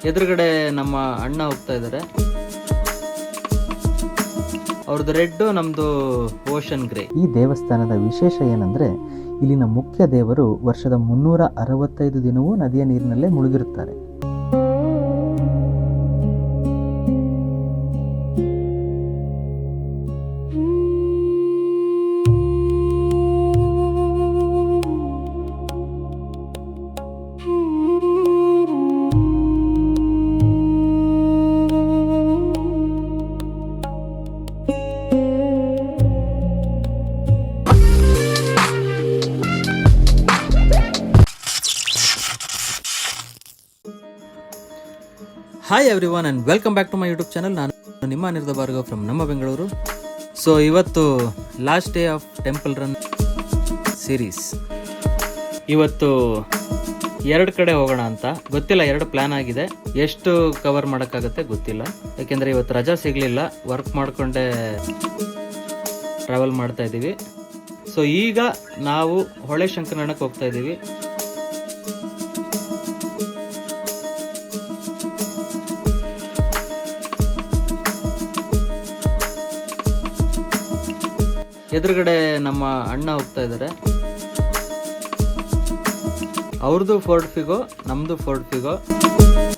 ಎದುರುಗಡೆ ನಮ್ಮ ಅಣ್ಣ ಹೋಗ್ತಾ ಇದ್ದಾರೆ. ಅವ್ರದ್ದು ರೆಡ್, ನಮ್ದು ಓಷನ್ ಗ್ರೇ. ಈ ದೇವಸ್ಥಾನದ ವಿಶೇಷ ಏನಂದ್ರೆ ಇಲ್ಲಿನ ಮುಖ್ಯ ದೇವರು ವರ್ಷದ 365 ದಿನವೂ ನದಿಯ ನೀರಿನಲ್ಲೇ ಮುಳುಗಿರುತ್ತಾರೆ. Hi everyone and welcome back to my YouTube channel. ನಾನು ನಿಮ್ಮ ಅನಿರುದ್ಧ ಭಾರ್ಗವ್ ಫ್ರಮ್ ನಮ್ಮ ಬೆಂಗಳೂರು. ಸೊ ಇವತ್ತು last day of temple run series. ಇವತ್ತು 2 ಕಡೆ ಹೋಗೋಣ ಅಂತ ಗೊತ್ತಿಲ್ಲ. 2 ಪ್ಲ್ಯಾನ್ ಆಗಿದೆ. ಎಷ್ಟು ಕವರ್ ಮಾಡೋಕ್ಕಾಗತ್ತೆ ಗೊತ್ತಿಲ್ಲ, ಯಾಕೆಂದರೆ ಇವತ್ತು ರಜಾ ಸಿಗಲಿಲ್ಲ. ವರ್ಕ್ ಮಾಡಿಕೊಂಡೇ ಟ್ರಾವೆಲ್ ಮಾಡ್ತಾ ಇದ್ದೀವಿ. ಸೊ ಈಗ ನಾವು ಹೊಳೆ ಶಂಕರನಾಳಕ್ಕೆ ಹೋಗ್ತಾ ಇದ್ದೀವಿ. ಎದುರುಗಡೆ ನಮ್ಮ ಅಣ್ಣ ಹೋಗ್ತಾ ಇದ್ದಾರೆ. ಅವ್ರದ್ದು ಫೋರ್ಡ್ ಫಿಗೋ, ನಮ್ಮದು ಫೋರ್ಡ್ ಫಿಗೋ.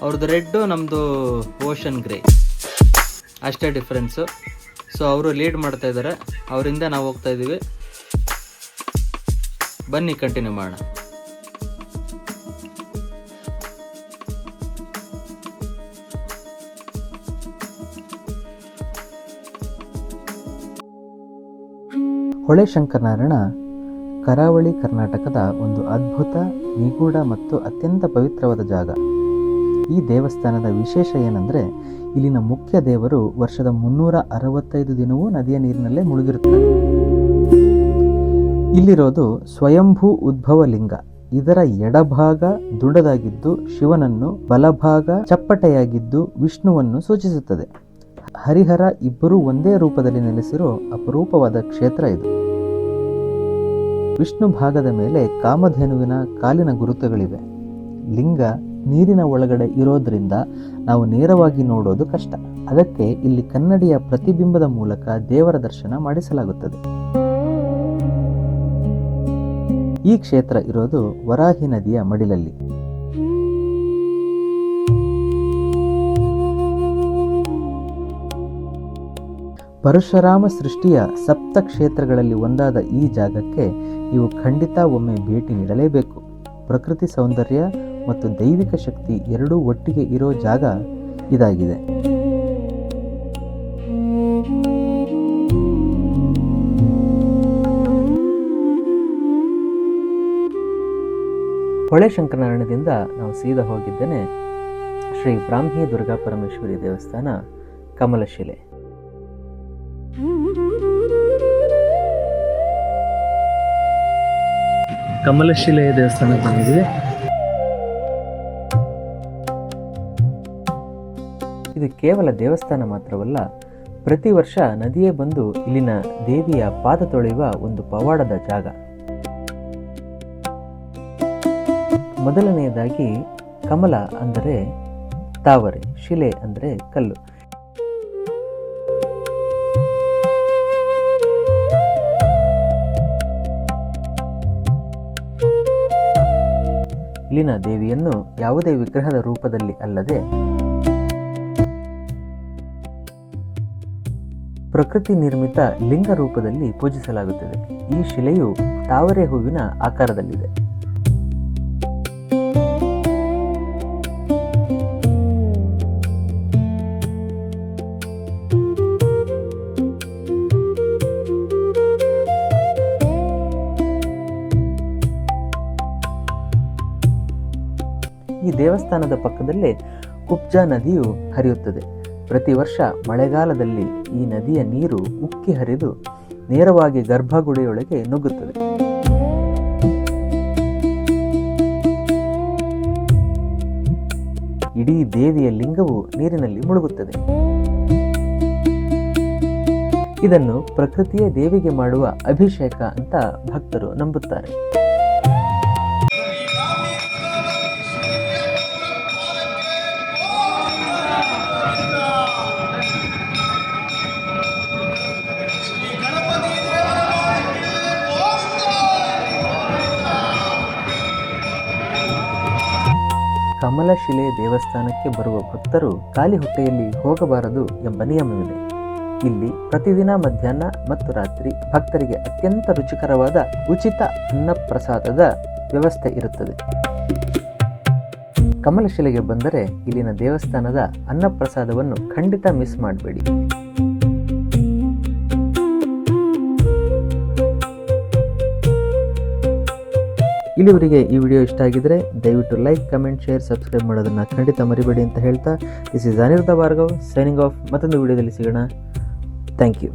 ಅವ್ರದ್ದು ರೆಡ್ಡು, ನಮ್ಮದು ಓಷನ್ ಗ್ರೇ, ಅಷ್ಟೇ ಡಿಫ್ರೆನ್ಸು. ಸೊ ಅವರು ಲೀಡ್ ಮಾಡ್ತಾ ಇದ್ದಾರೆ, ಅವರಿಂದ ನಾವು ಹೋಗ್ತಾ ಇದ್ದೀವಿ. ಬನ್ನಿ ಕಂಟಿನ್ಯೂ ಮಾಡೋಣ. ಹೊಳೆ ಶಂಕರನಾರಾಯಣ ಕರಾವಳಿ ಕರ್ನಾಟಕದ ಒಂದು ಅದ್ಭುತ, ನಿಗೂಢ ಮತ್ತು ಅತ್ಯಂತ ಪವಿತ್ರವಾದ ಜಾಗ. ಈ ದೇವಸ್ಥಾನದ ವಿಶೇಷ ಏನಂದರೆ ಇಲ್ಲಿನ ಮುಖ್ಯ ದೇವರು ವರ್ಷದ 365 ದಿನವೂ ನದಿಯ ನೀರಿನಲ್ಲೇ ಮುಳುಗಿರುತ್ತಾರೆ. ಇಲ್ಲಿರೋದು ಸ್ವಯಂಭೂ ಉದ್ಭವ ಲಿಂಗ. ಇದರ ಎಡಭಾಗ ದುಂಡದಾಗಿದ್ದು ಶಿವನನ್ನು, ಬಲಭಾಗ ಚಪ್ಪಟೆಯಾಗಿದ್ದು ವಿಷ್ಣುವನ್ನು ಸೂಚಿಸುತ್ತದೆ. ಹರಿಹರ ಇಬ್ಬರೂ ಒಂದೇ ರೂಪದಲ್ಲಿ ನೆಲೆಸಿರೋ ಅಪರೂಪವಾದ ಕ್ಷೇತ್ರ ಇದು. ವಿಷ್ಣು ಭಾಗದ ಮೇಲೆ ಕಾಮಧೇನುವಿನ ಕಾಲಿನ ಗುರುತುಗಳಿವೆ. ಲಿಂಗ ನೀರಿನ ಒಳಗಡೆ ಇರೋದ್ರಿಂದ ನಾವು ನೇರವಾಗಿ ನೋಡೋದು ಕಷ್ಟ. ಅದಕ್ಕೆ ಇಲ್ಲಿ ಕನ್ನಡಿಯ ಪ್ರತಿಬಿಂಬದ ಮೂಲಕ ದೇವರ ದರ್ಶನ ಮಾಡಿಸಲಾಗುತ್ತದೆ. ಈ ಕ್ಷೇತ್ರ ಇರೋದು ವರಾಹಿ ನದಿಯ ಮಡಿಲಲ್ಲಿ. ಪರಶುರಾಮ ಸೃಷ್ಟಿಯ 7 ಕ್ಷೇತ್ರಗಳಲ್ಲಿ ಒಂದಾದ ಈ ಜಾಗಕ್ಕೆ ನೀವು ಖಂಡಿತ ಒಮ್ಮೆ ಭೇಟಿ ನೀಡಲೇಬೇಕು. ಪ್ರಕೃತಿ ಸೌಂದರ್ಯ ಮತ್ತು ದೈವಿಕ ಶಕ್ತಿ ಎರಡೂ ಒಟ್ಟಿಗೆ ಇರೋ ಜಾಗ ಇದಾಗಿದೆ. ಹೊಳೆ ಶಂಕರನಾರಾಯಣದಿಂದ ನಾವು ಸೀದಾ ಹೋಗಿದ್ದೇನೆ ಶ್ರೀ ಬ್ರಾಹ್ಮಿ ದುರ್ಗಾ ಪರಮೇಶ್ವರಿ ದೇವಸ್ಥಾನ, ಕಮಲಶಿಲೆ. ಕಮಲಶಿಲೆ ದೇವಸ್ಥಾನಕ್ಕೆ ಬಂದಿದ್ದೀವಿ. ಇದು ಕೇವಲ ದೇವಸ್ಥಾನ ಮಾತ್ರವಲ್ಲ, ಪ್ರತಿ ವರ್ಷ ನದಿಯೇ ಬಂದು ಇಲ್ಲಿನ ದೇವಿಯ ಪಾದ ತೊಳೆಯುವ ಒಂದು ಪವಾಡದ ಜಾಗ. ಮೊದಲನೆಯದಾಗಿ ಕಮಲ ಅಂದರೆ ತಾವರೆ, ಶಿಲೆ ಅಂದರೆ ಕಲ್ಲು. ಇಲ್ಲಿನ ದೇವಿಯನ್ನು ಯಾವುದೇ ವಿಗ್ರಹದ ರೂಪದಲ್ಲಿ ಅಲ್ಲದೆ ಪ್ರಕೃತಿ ನಿರ್ಮಿತ ಲಿಂಗ ರೂಪದಲ್ಲಿ ಪೂಜಿಸಲಾಗುತ್ತದೆ. ಈ ಶಿಲೆಯು ತಾವರೆ ಹೂವಿನ ಆಕಾರದಲ್ಲಿದೆ. ಈ ದೇವಸ್ಥಾನದ ಪಕ್ಕದಲ್ಲೇ ಕುಬ್ಜಾ ನದಿಯು ಹರಿಯುತ್ತದೆ. ಪ್ರತಿ ವರ್ಷ ಮಳೆಗಾಲದಲ್ಲಿ ಈ ನದಿಯ ನೀರು ಉಕ್ಕಿ ಹರಿದು ನೇರವಾಗಿ ಗರ್ಭಗುಡಿಯೊಳಗೆ ನುಗ್ಗುತ್ತದೆ. ಇಡೀ ದೇವಿಯ ಲಿಂಗವು ನೀರಿನಲ್ಲಿ ಮುಳುಗುತ್ತದೆ. ಇದನ್ನು ಪ್ರಕೃತಿಯೇ ದೇವಿಗೆ ಮಾಡುವ ಅಭಿಷೇಕ ಅಂತ ಭಕ್ತರು ನಂಬುತ್ತಾರೆ. ಕಮಲಶಿಲೆ ದೇವಸ್ಥಾನಕ್ಕೆ ಬರುವ ಭಕ್ತರು ಖಾಲಿ ಹೊಟ್ಟೆಯಲ್ಲಿ ಹೋಗಬಾರದು ಎಂಬ ನಿಯಮವಿದೆ. ಇಲ್ಲಿ ಪ್ರತಿದಿನ ಮಧ್ಯಾಹ್ನ ಮತ್ತು ರಾತ್ರಿ ಭಕ್ತರಿಗೆ ಅತ್ಯಂತ ರುಚಿಕರವಾದ ಉಚಿತ ಅನ್ನಪ್ರಸಾದದ ವ್ಯವಸ್ಥೆ ಇರುತ್ತದೆ. ಕಮಲಶಿಲೆಗೆ ಬಂದರೆ ಇಲ್ಲಿನ ದೇವಸ್ಥಾನದ ಅನ್ನಪ್ರಸಾದವನ್ನು ಖಂಡಿತ ಮಿಸ್ ಮಾಡಬೇಡಿ. ಇಲ್ಲಿವರೆಗೆ ಈ ವಿಡಿಯೋ ಇಷ್ಟ ಆಗಿದ್ರೆ ದಯವಿಟ್ಟು ಲೈಕ್, ಕಮೆಂಟ್, ಶೇರ್, ಸಬ್ಸ್ಕ್ರೈಬ್ ಮಾಡೋದನ್ನು ಖಂಡಿತ ಮರಿಬೇಡಿ ಅಂತ ಹೇಳ್ತಾ, this is Anirudh Bhargav signing off. ಮತ್ತೊಂದು ವಿಡಿಯೋದಲ್ಲಿ ಸಿಗೋಣ. Thank you.